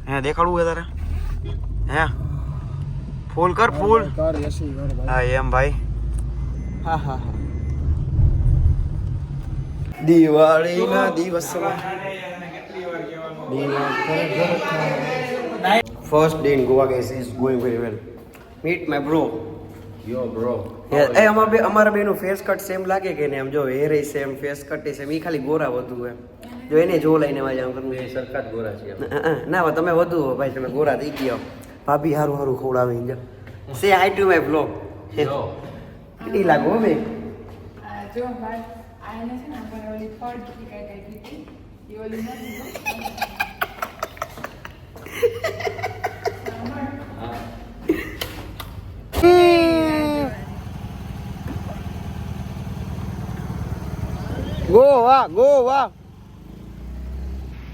હે દેખાડવું હે તારે હે ફૂલ કર ફૂલ હા એમ ભાઈ હા હા દિવાળીના દિવસમાં first day in Goa guys is going very well meet my bro યો બ્રો એ અમારા બેનું ફેસ કટ સેમ લાગે કે ને એમ જો hair same face cut same ઈ ખાલી ગોરા વધુ એમ જો એને જો લઈને વાજ આમ કરું એ સરખા જ ગોરા છે ના તમે વધુ હો ભાઈ તમે ગોરા થઈ ગયા ભાભી હારું હારું ખવડાવી જા સે હાઈ ટુ માય બ્લોગ કેટલી લાગો હો બે જો ભાઈ આને છે ને આપણે ઓલી ફળ કઈ કીધી ઈ ઓલી નથી ગોવા ગોવા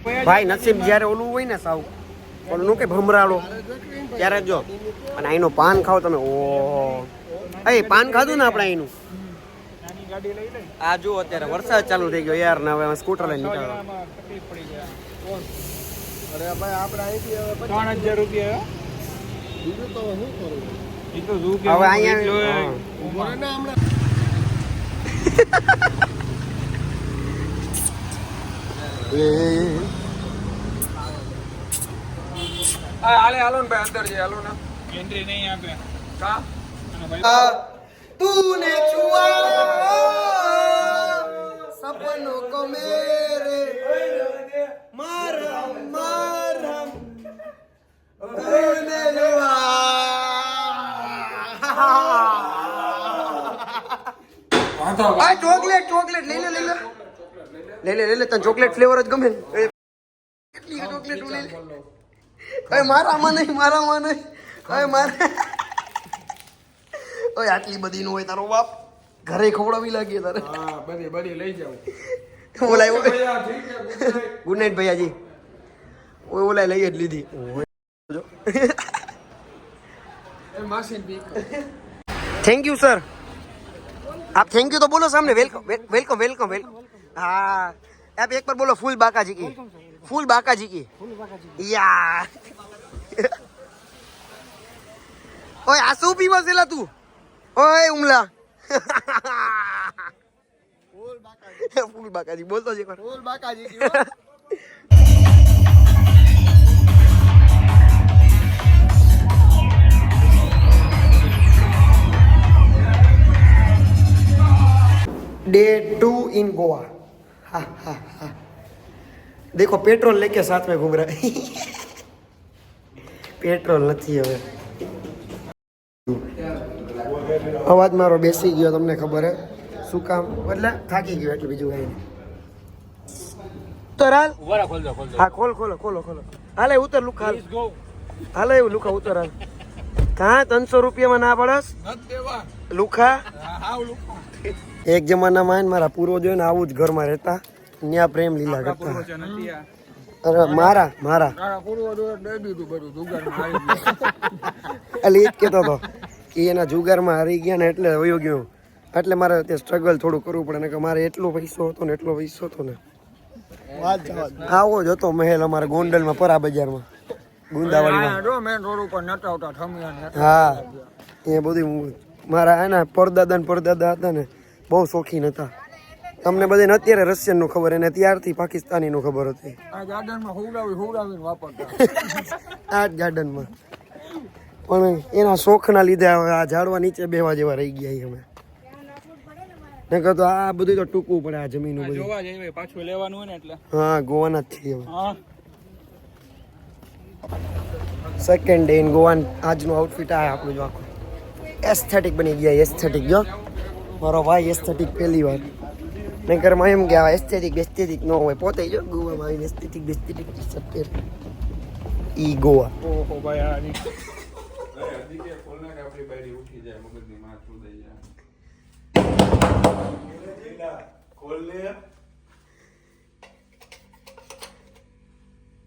ભાઈ નસીબ જ્યારે ઓલું હોય ને સાવ ઓલું કે ભમરાળો ત્યારે જો અને અહીંનું પાન ખાવ તમે ઓ એ પાન ખાધું ને આપણે અહીંનું આ જો અત્યારે વરસાદ ચાલુ થઈ ગયો યાર ને હવે સ્કૂટર લઈને નીકળવા અરે ભાઈ આપણે અહીંથી હવે 3000 રૂપિયા બીજું તો શું કરું ઈ તો શું કે હવે અહીંયા ઉભરે ને હમણાં હાલો ને ભાઈ અંદર જઈ હાલો ને એન્ટ્રી નહીં આપે કા तूने छुआ सपनों को मेरे मरहम मरहम तूने छुआ आ ચોકલેટ ચોકલેટ લઈ લે તને ચોકલેટ ફ્લેવર જ ગમે કેટલી ચોકલેટ લઈ લે અરે મારામાં નહીં અરે મારા ઓય આટલી બધી નો હોય તારો બાપ ઘરે ખવડાવી લાગીએ તારે હા બધી લઈ જાવ ઓલાય ગુડ નાઈટ ભૈયાજી ઓય ઓલાય લઈ જ લીધી જો એ માસીન પીક થેન્ક યુ સર आप थैंक यू तो बोलो सामने वेलकम वेलकम वेलकम वेलकम हाँ आप एक बार बोलो फूल बाका जी की या ओए आंसू पीवा सेला तू ओए उमला फूल बाकाजी बोल तो जी ફૂલ બાકાજી डे 2 इन गोवा हाँ हाँ हाँ देखो पेट्रोल लेके साथ में घूम रहा है पेट्रोल નથી હવે અવાજ મારો બેસી ગયો તમને ખબર હે શું કામ એટલે થાકી ગયો એટલે બીજું કઈ નહીં તો હાલ ઉભા ખોલ દો હા ખોલો હાલે ઉતર લુખા હાલે એવું લુખા ઉતર હાલ કાં 300 રૂપિયામાં ના પડસ નત દેવા લુખા હાવ લોકો એક જમાનામાં આવીને મારા પૂર્વજો ને આવું જ ઘરમાં રહેતા ન્યા પ્રેમ લીલા કરતા પૂર્વજો નથી આ અરે મારા તારા પૂર્વજો દઈ દીધું બધું જુગારમાં આવી ગયું એટલે એ જ કહેતો હતો કે એના જુગારમાં હારી ગયા ને એટલે વયો ગયો એટલે મારે તે સ્ટ્રગલ થોડું કરવું પડે ને કે મારે એટલો પૈસો હતો ને આવો જ હતો મહેલ અમારા ગોંડલમાં પરા બજારમાં ગુંદાવાડીમાં જો મેં થોડું પર નટાવતા થમિયા હા એ બધું મારા એના પરદાદા હતા ને બહુ શોખીન હતા તમને બધાને અત્યારે રશિયનનું ખબર એને ત્યારથી પાકિસ્તાનીનું ખબર હતી આ ગાર્ડનમાં હુવડાવીને વાપરતા આ જ ગાર્ડનમાં પણ એના શોખના લીધે હવે આ ઝાડવા નીચે બેવા જેવા રહી ગયા અમે નકર તો આ બધું તો ટૂંકવું પડે આ જમીનું બધું જોવા જઈએ પાછું લેવાનું હોય ને એટલે હા ગોવાના જ છીએ હવે હા સેકન્ડ ડે ઇન ગોવા આજનું આઉટફિટ આ આપણું જો આખું એસ્થેટિક બની ગયા એસ્થેટિક જો મારો ભાઈ એસ્થેટિક પહેલી વાર નકર માં એમ કે આ એસ્થેટિક ન હોય પોતે જો ગોવામાં આવીને એસ્થેટિક ટી-શર્ટ પહેર ઈ ગોવા ઓહો ભાઈ આ ની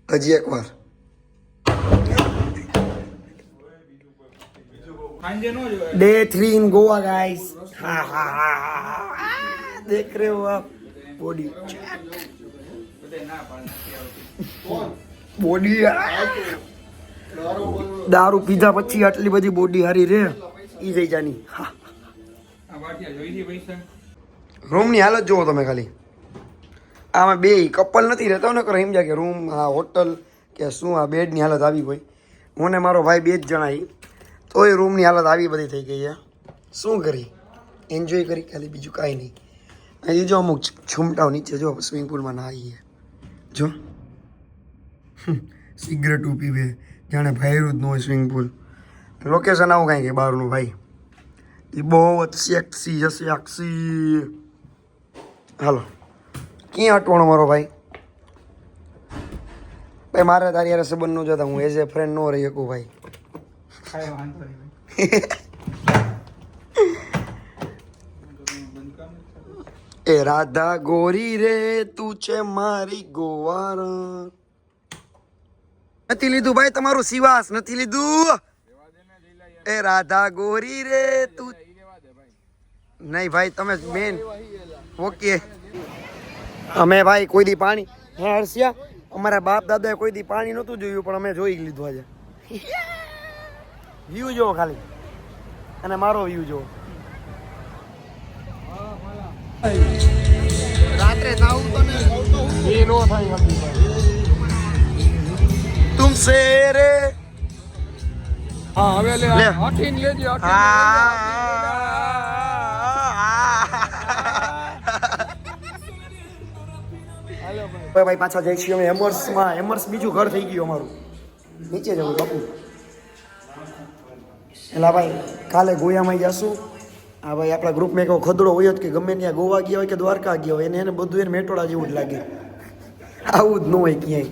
હજી એક વાર સાંજે નો જોવે डे 3 इन गोवा गाइस हाँ हाँ हाँ हाँ देख रहे हो आप बॉडी બોડી દારૂ પીધા પછી આટલી બધી બોડી હારી રે ઈ જઈ જાની આ વાટિયા જોઈ છે પૈસા રૂમની હાલત જુઓ તમે ખાલી આમાં બે કપલ નથી રહેતા ને કરો સમજ્યા કે રૂમ આ હોટલ કે શું આ બેડની હાલત આવી હોય હું ને મારો ભાઈ 2 જ જણા હી તોય રૂમની હાલત આવી બધી થઈ ગઈ છે શું કરી એન્જોય કરી ખાલી બીજું કાંઈ નહીં અહીં જો અમુક છૂમટાઓ નીચે જો સ્વિમિંગ પુલમાં નાહીએ જો સિગરેટ પીવે જાણે ભાઈરું જ ન હોય સ્વિમિંગ પુલ લોકેશન આવું કાંઈ કે બહારનું ભાઈ એ બહુ જ સેક્સી છે સેક્સી હાલો ક્યાં અટવાણો મારો ભાઈ ભાઈ મારે તારી યાર સંબંધ ન જોતા હું એઝ એ ફ્રેન્ડ ન રહી શકું ભાઈ કાંઈ વાંધો નહીં એ રાધા ગોરી રે તું છે મારી ગોવાર નથી લીધું ભાઈ તમારું સિવાસ નથી લીધું એ રાધા ગોરી રે તું નહીં ભાઈ તમે મેન ઓકે અમે ભાઈ કોઈ દી પાણી હે હર્ષિયા અમારા બાપ દાદાએ કોઈ દી પાણી નહોતું જોયું પણ અમે જોઈ લીધું આજે વ્યૂ જોવો ખાલી અને મારો વ્યૂ જોવો રાત્રે જાવું તો ને એ નો થાય તુમસે રે હા હવે લે લે. હટીને લેજો ભાઈ પાછા જઈ છીએ અમે એમર્સમાં એમર્સ બીજું ઘર થઈ ગયું અમારું નીચે જવું બાપુ એટલે ભાઈ કાલે ગોયામાં જશું હા ભાઈ આપણા ગ્રુપમાં એક ખદડો હોય જ કે ગમે ત્યાં ગોવા ગયા હોય કે દ્વારકા ગયા હોય એને બધું એને મેટોડા જેવું જ લાગે આવું જ ન હોય ક્યાંય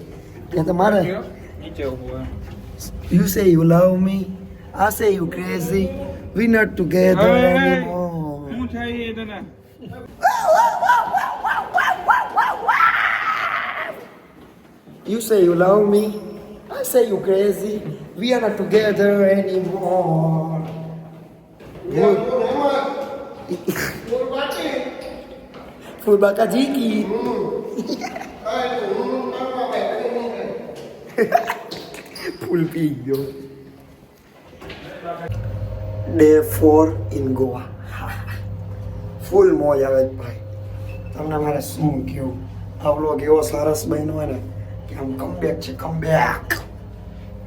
ત્યાં તો મારે નીચે ઉભો You say you love me, I say you crazy, we not together anymore. શું થાય એ તને You say you love me, I say you crazy, we are not together anymore. फूल बाका जी की ફૂલ પી ગયો ડે 4 ઇન ગોવા ફૂલ મોજ આવે ભાઈ તમને મારે શું કહ્યું આ વ્લોગ એવો સરસ બન્યો હોય ને કે આમ કમબેક છે કમબેક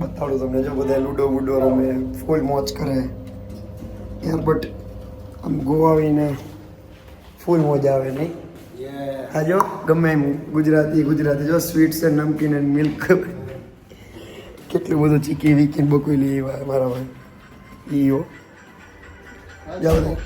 બતાડું તમને જો બધા લૂડો વૂડો રમે ફૂલ મોજ કરે યાર બટ આમ ગોવા આવીને ફૂલ મોજ આવે નહીં હા જો ગમે એમ ગુજરાતી જો sweets and Namkeen and milk કેટલું બધું ચીકી વીકી બકોલી મારા ભાઈ ઈઓ જાઓ